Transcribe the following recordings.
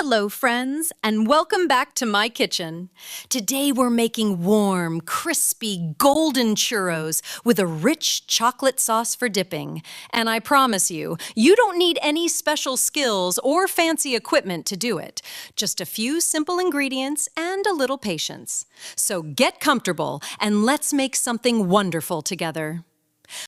Hello, friends, and welcome back to my kitchen. Today we're making warm, crispy, golden churros with a rich chocolate sauce for dipping. And I promise you, you don't need any special skills or fancy equipment to do it. Just a few simple ingredients and a little patience. So get comfortable and let's make something wonderful together.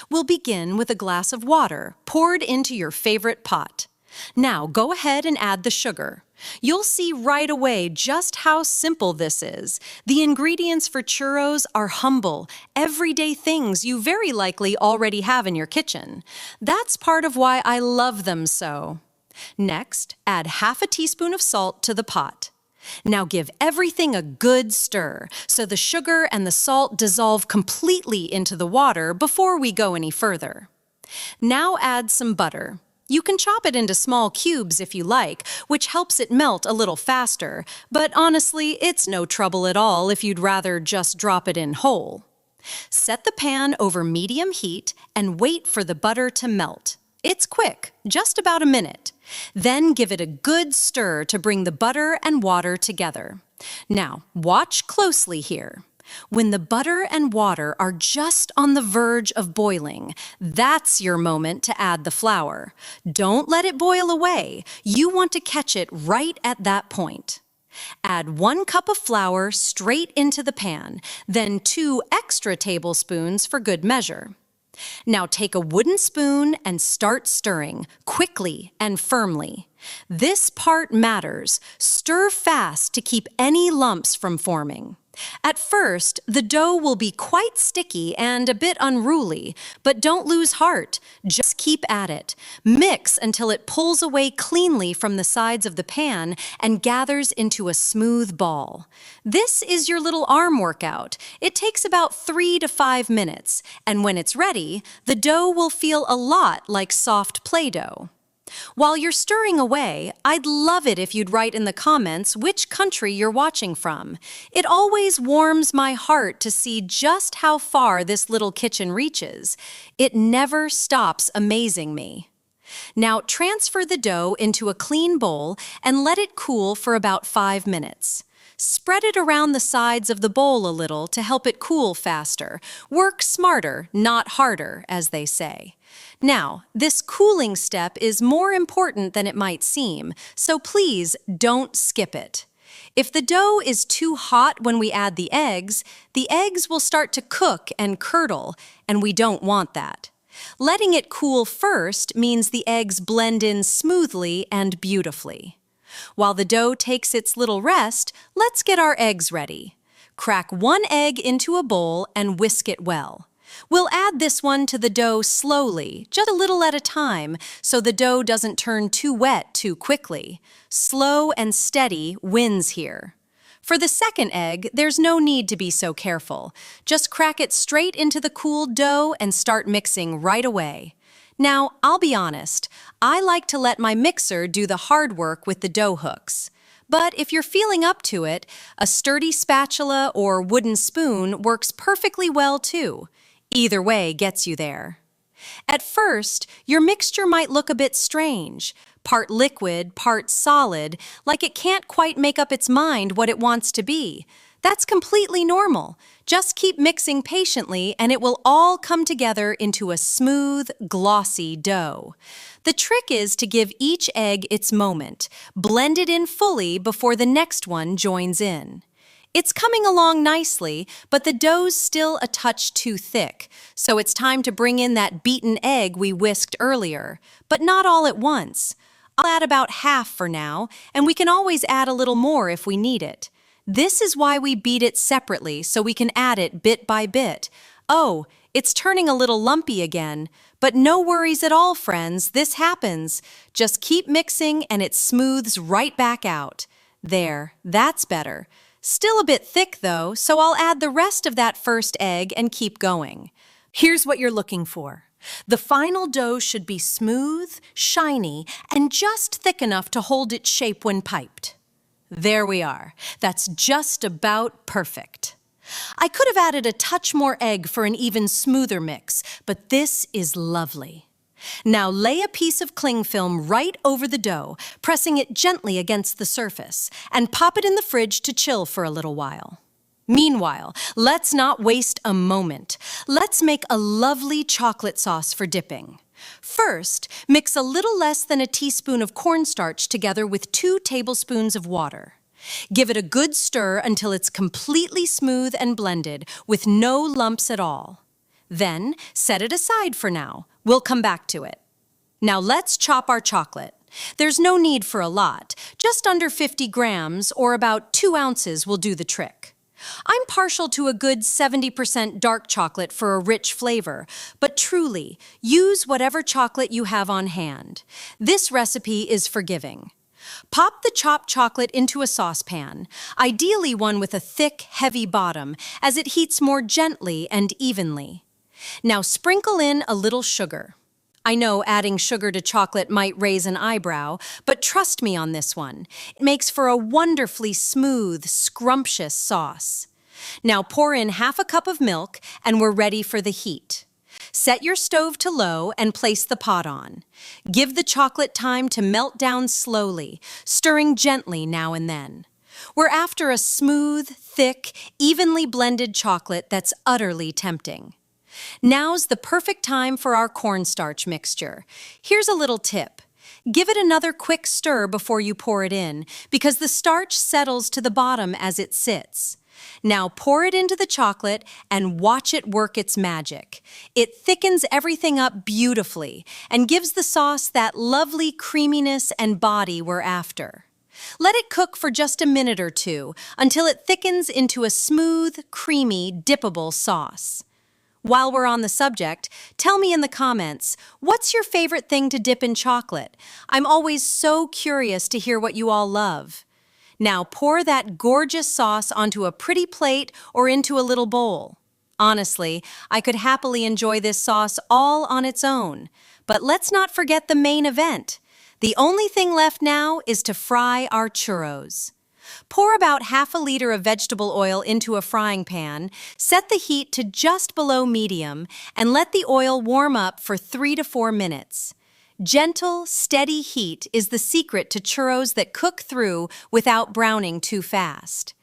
We'll begin with a glass of water poured into your favorite pot. Now go ahead and add the sugar. You'll see right away just how simple this is. The ingredients for churros are humble, everyday things you very likely already have in your kitchen. That's part of why I love them so. Next, add half a teaspoon of salt to the pot. Now give everything a good stir so the sugar and the salt dissolve completely into the water before we go any further. Now add some butter. You can chop it into small cubes if you like, which helps it melt a little faster, but honestly, it's no trouble at all if you'd rather just drop it in whole. Set the pan over medium heat and wait for the butter to melt. It's quick, just about a minute. Then give it a good stir to bring the butter and water together. Now, watch closely here. When the butter and water are just on the verge of boiling, that's your moment to add the flour. Don't let it boil away. You want to catch it right at that point. Add 1 cup of flour straight into the pan, then 2 extra tablespoons for good measure. Now take a wooden spoon and start stirring, quickly and firmly. This part matters. Stir fast to keep any lumps from forming. At first, the dough will be quite sticky and a bit unruly, but don't lose heart. Just keep at it. Mix until it pulls away cleanly from the sides of the pan and gathers into a smooth ball. This is your little arm workout. It takes about 3 to 5 minutes, and when it's ready, the dough will feel a lot like soft Play-Doh. While you're stirring away, I'd love it if you'd write in the comments which country you're watching from. It always warms my heart to see just how far this little kitchen reaches. It never stops amazing me. Now transfer the dough into a clean bowl and let it cool for about 5 minutes. Spread it around the sides of the bowl a little to help it cool faster. Work smarter, not harder, as they say. Now, this cooling step is more important than it might seem, so please don't skip it. If the dough is too hot when we add the eggs will start to cook and curdle, and we don't want that. Letting it cool first means the eggs blend in smoothly and beautifully. While the dough takes its little rest, let's get our eggs ready. Crack 1 egg into a bowl and whisk it well. We'll add this one to the dough slowly, just a little at a time, so the dough doesn't turn too wet too quickly. Slow and steady wins here. For the second egg, there's no need to be so careful. Just crack it straight into the cooled dough and start mixing right away. Now, I'll be honest, I like to let my mixer do the hard work with the dough hooks. But if you're feeling up to it, a sturdy spatula or wooden spoon works perfectly well too. Either way gets you there. At first, your mixture might look a bit strange, part liquid, part solid, like it can't quite make up its mind what it wants to be. That's completely normal. Just keep mixing patiently and it will all come together into a smooth, glossy dough. The trick is to give each egg its moment. Blend it in fully before the next one joins in. It's coming along nicely, but the dough's still a touch too thick, so it's time to bring in that beaten egg we whisked earlier, but not all at once. I'll add about half for now, and we can always add a little more if we need it. This is why we beat it separately, so we can add it bit by bit. Oh, it's turning a little lumpy again, but no worries at all, friends, this happens. Just keep mixing and it smooths right back out. There, that's better. Still a bit thick though, so I'll add the rest of that first egg and keep going. Here's what you're looking for. The final dough should be smooth, shiny, and just thick enough to hold its shape when piped. There we are. That's just about perfect. I could have added a touch more egg for an even smoother mix, but this is lovely. Now lay a piece of cling film right over the dough, pressing it gently against the surface, and pop it in the fridge to chill for a little while. Meanwhile, let's not waste a moment. Let's make a lovely chocolate sauce for dipping. First, mix a little less than a teaspoon of cornstarch together with 2 tablespoons of water. Give it a good stir until it's completely smooth and blended with no lumps at all. Then, set it aside for now. We'll come back to it. Now let's chop our chocolate. There's no need for a lot. Just under 50 grams or about 2 ounces will do the trick. I'm partial to a good 70% dark chocolate for a rich flavor, but truly, use whatever chocolate you have on hand. This recipe is forgiving. Pop the chopped chocolate into a saucepan, ideally one with a thick, heavy bottom, as it heats more gently and evenly. Now sprinkle in a little sugar. I know adding sugar to chocolate might raise an eyebrow, but trust me on this one. It makes for a wonderfully smooth, scrumptious sauce. Now pour in half a cup of milk and we're ready for the heat. Set your stove to low and place the pot on. Give the chocolate time to melt down slowly, stirring gently now and then. We're after a smooth, thick, evenly blended chocolate that's utterly tempting. Now's the perfect time for our cornstarch mixture. Here's a little tip. Give it another quick stir before you pour it in, because the starch settles to the bottom as it sits. Now pour it into the chocolate and watch it work its magic. It thickens everything up beautifully and gives the sauce that lovely creaminess and body we're after. Let it cook for just a minute or two until it thickens into a smooth, creamy, dippable sauce. While we're on the subject, tell me in the comments, what's your favorite thing to dip in chocolate? I'm always so curious to hear what you all love. Now pour that gorgeous sauce onto a pretty plate or into a little bowl. Honestly, I could happily enjoy this sauce all on its own. But let's not forget the main event. The only thing left now is to fry our churros. Pour about half a liter of vegetable oil into a frying pan, set the heat to just below medium, and let the oil warm up for 3 to 4 minutes. Gentle, steady heat is the secret to churros that cook through without browning too fast.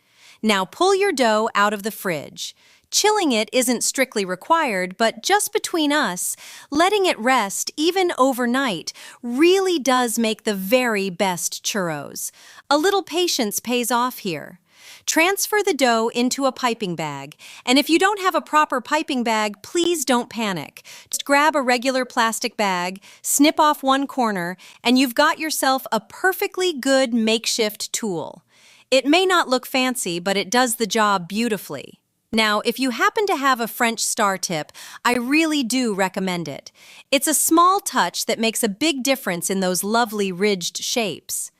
Now pull your dough out of the fridge. Chilling it isn't strictly required, but just between us, letting it rest, even overnight, really does make the very best churros. A little patience pays off here. Transfer the dough into a piping bag, and if you don't have a proper piping bag, please don't panic. Just grab a regular plastic bag, snip off one corner, and you've got yourself a perfectly good makeshift tool. It may not look fancy, but it does the job beautifully. Now, if you happen to have a French star tip, I really do recommend it. It's a small touch that makes a big difference in those lovely ridged shapes.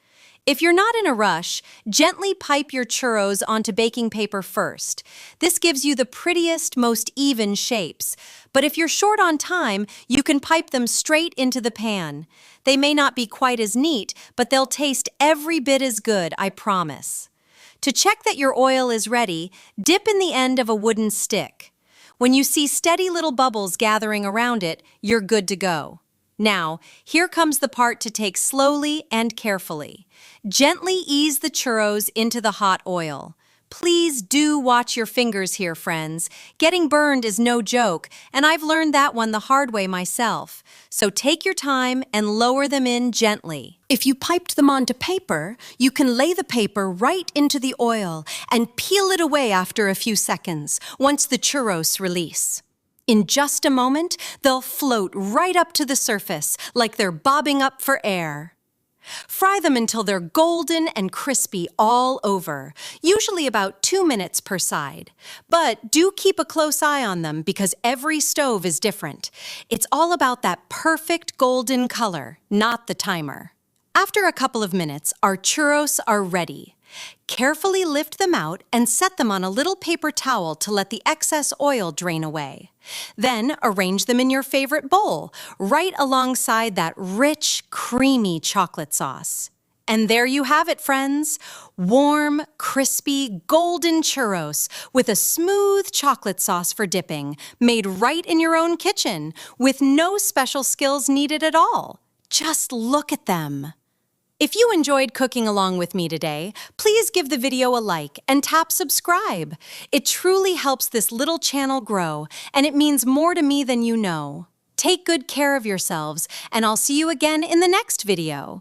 If you're not in a rush, gently pipe your churros onto baking paper first. This gives you the prettiest, most even shapes. But if you're short on time, you can pipe them straight into the pan. They may not be quite as neat, but they'll taste every bit as good, I promise. To check that your oil is ready, dip in the end of a wooden stick. When you see steady little bubbles gathering around it, you're good to go. Now, here comes the part to take slowly and carefully. Gently ease the churros into the hot oil. Please do watch your fingers here, friends. Getting burned is no joke, and I've learned that one the hard way myself. So take your time and lower them in gently. If you piped them onto paper, you can lay the paper right into the oil and peel it away after a few seconds, once the churros release. In just a moment, they'll float right up to the surface like they're bobbing up for air. Fry them until they're golden and crispy all over, usually about 2 minutes per side. But do keep a close eye on them because every stove is different. It's all about that perfect golden color, not the timer. After a couple of minutes, our churros are ready. Carefully lift them out and set them on a little paper towel to let the excess oil drain away. Then arrange them in your favorite bowl, right alongside that rich, creamy chocolate sauce. And there you have it, friends. Warm, crispy, golden churros with a smooth chocolate sauce for dipping, made right in your own kitchen, with no special skills needed at all. Just look at them. If you enjoyed cooking along with me today, please give the video a like and tap subscribe. It truly helps this little channel grow, and it means more to me than you know. Take good care of yourselves, and I'll see you again in the next video.